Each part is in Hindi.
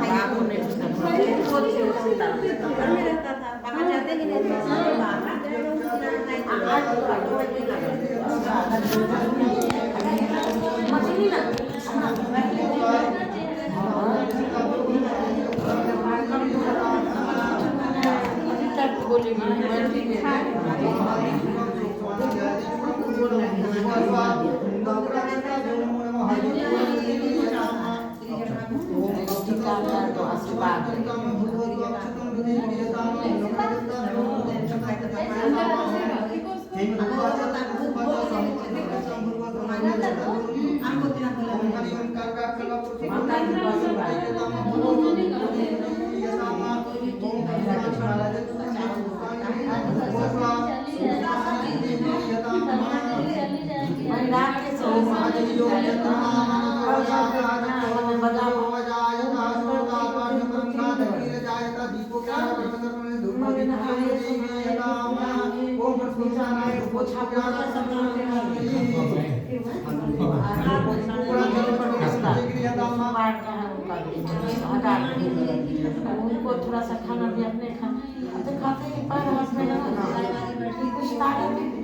बाबू ने घर में रहता था, बाहर जाते ही नहीं थे। मछली ना उनको थोड़ा सा खाना भी अपने खाते ही पर हंसने लगा ना कुछ ताकत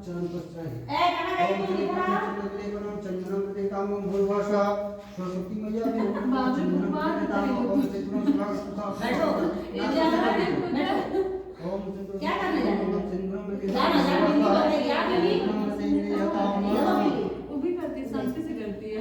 चरण पश्चात ए गाना गाइए चंद्रम देतामं भूर्भाषा सरस्वती मैया भी बैठो क्या करने जा रहे हो गाना क्या वो भी करती है, शांति से करती है।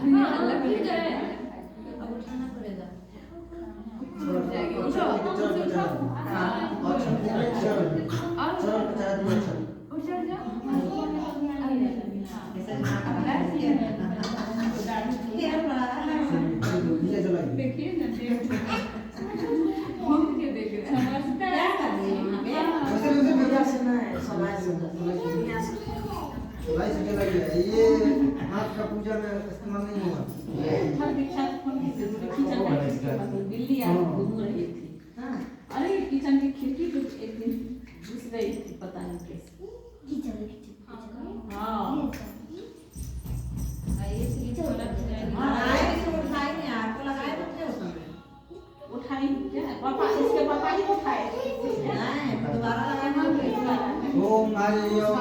अल्लाह कर जाए, अब उठाना पड़ेगा। उठ जाएगी, उठो, उठ जाओ। देखिए ना, घूम के देख रहे हैं। क्या कर रही है वहाँ पे ये हाथ का पूजा में इस्तेमाल नहीं होगा बिल्ली घूम रही थी। अरे किचन की खिड़की तो एक दिन घुस गई थी, पता नहीं कैसे। हाँ उठाई क्या पापा, इसके पापा ही उठाए। ओम हरि ओम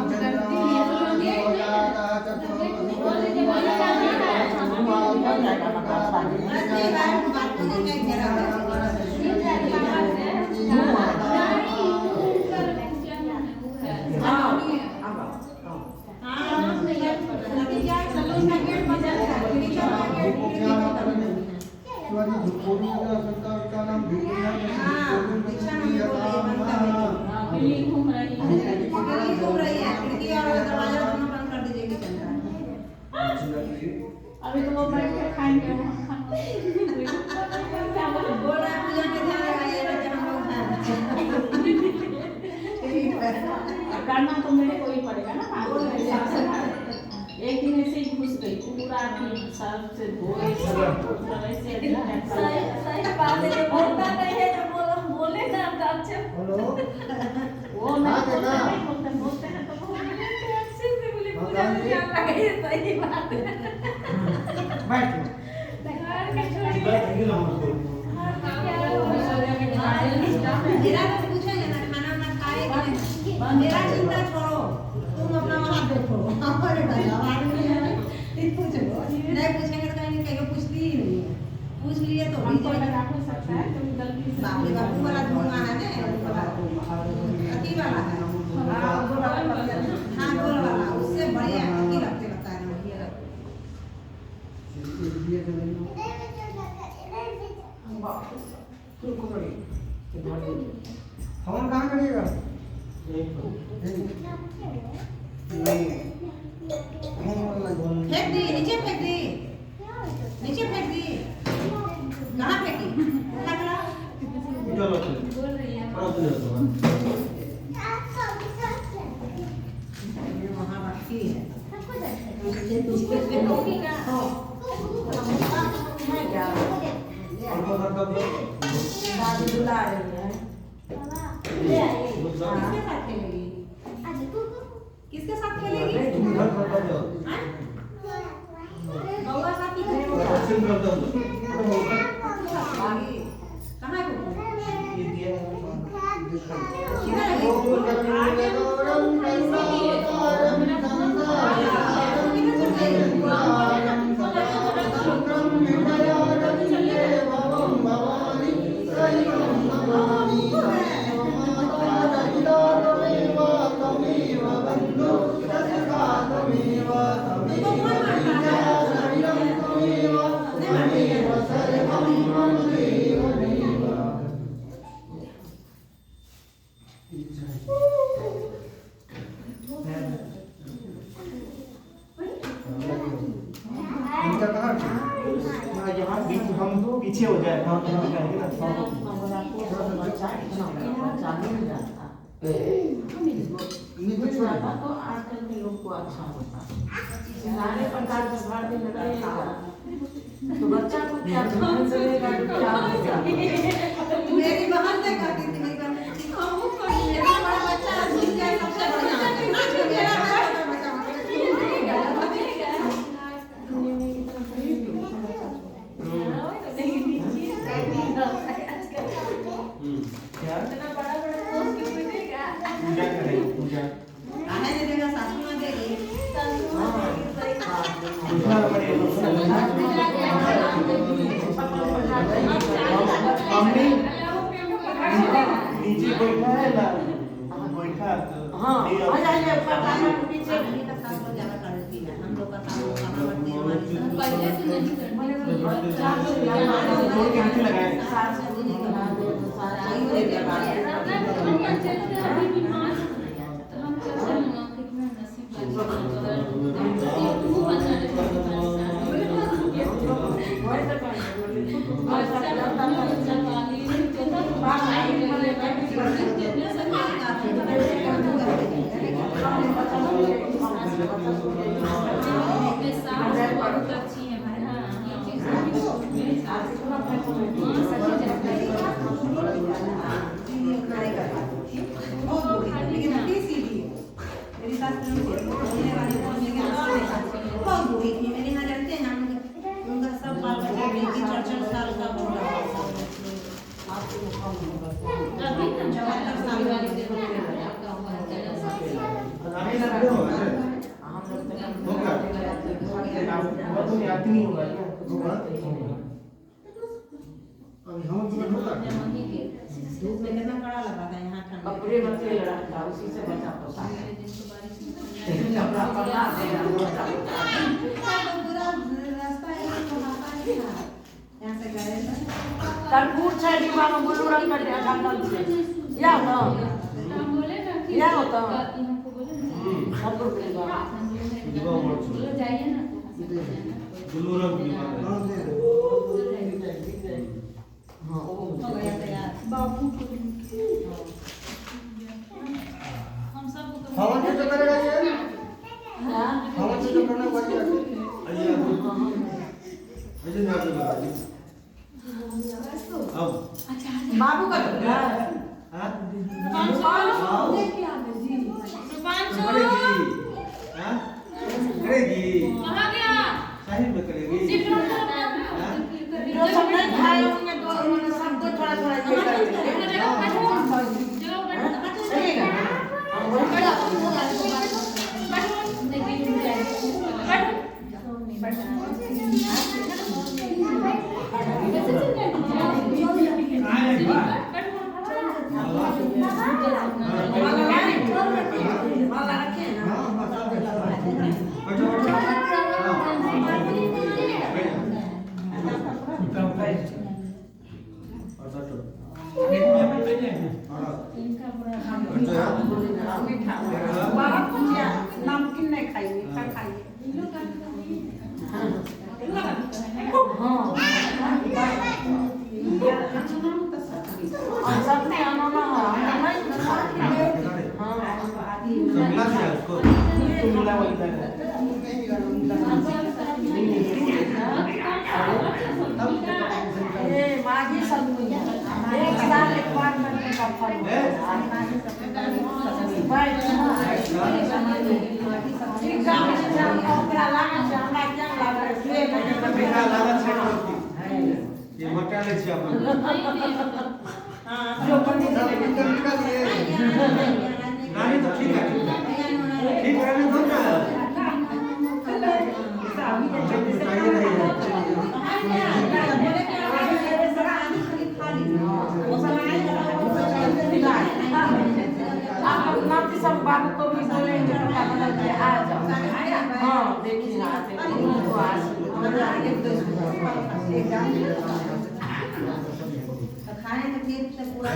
अभी तो वो बैठ के खाएंगे। करना तो मेरे को ही पड़ेगा ना। एक दिन ऐसे ही घुस गई पूरा सर से धोए सही बात है, बोलता नहीं है तो बोले ना अच्छे वो नहीं बोलते हैं तो अच्छे से बोले पूजा में क्या लगे। सही बात है। मेरा तो पूछेंगे ना खाना ना खाएगा, मेरा चिंता छोड़ो, तुम अपना वहाँ देखो। हमारे भगवान नहीं पूछो, नहीं पूछेंगे तो कहीं कहीं पूछती ही नहीं है। पूछ लिए तो भी लगा हो सकता है तो गलती से बापू वाला धुआं है ना, अति वाला है। हाँ गोल वाला, उससे बढ़िया अति लगते लगता है ना ये फोन कहाँ करिएगा फेंक दी, नीचे फेंक दी, नीचे फेंक दी। कहाँ फेंकी? बोल रही है। वहाँ रखी है। दादी बुला रही है। ले आइए। किसके साथ खेलेगी? किसके साथ खेलेगी? बउआ साथ ही खेलेगी। कहाँ को? हम तो पीछे हो जाए ना तो हम कहेंगे ना तो आजकल के लोग को अच्छा होता है। सारे प्रकार के भर दिन रहेगा तो बच्चा को क्या ध्यान से लेगा क्या होगा। मेरी बहन ने करती थी, मेरी बहन मेरा बड़ा बच्चा सुन जाए सबसे बढ़िया मेरा पूजा करें हमने नीचे बैठा है ना बैठा हाँ आ जाइए पापा के पीछे हम लोग का काम हमारी पहले से नहीं छोड़ के हाथ लगाए कपड़े में तेल रहता उसी से बचा होता है कपड़ा पहना देना तरबूज छै डिब्बा में ब्लू रंग का ढक्कन से या तो या होता तरबूज डिब्बा जाइए ना ब्लू रंग की हां हो गया तैयार बाबू को हम सब को हवा से तो करेगा ये हां हवा से तो करना पड़ेगा अरे ना तो अब बाबू का तो हां करेगी हां करेगी कहां गया साहिब में करेगी जो सब नहीं खाए होंगे तो उन्होंने सबको थोड़ा थोड़ा ये कर देंगे हम वही बड़ा माला रखे ना नमकीन नहीं खाई मीठा खाइए सबने अनोना माझी समझ एक साल एक बार करने का फल ये मटा ले छी अपन नानी तो ठीक है ठीक है ना दो ना बताइए नहीं आप अपना सब बाबू को भी बोलेंगे कपड़ा बदल के आ जाओ हाँ देखिए ना उनको आज खाने के लिए पूरा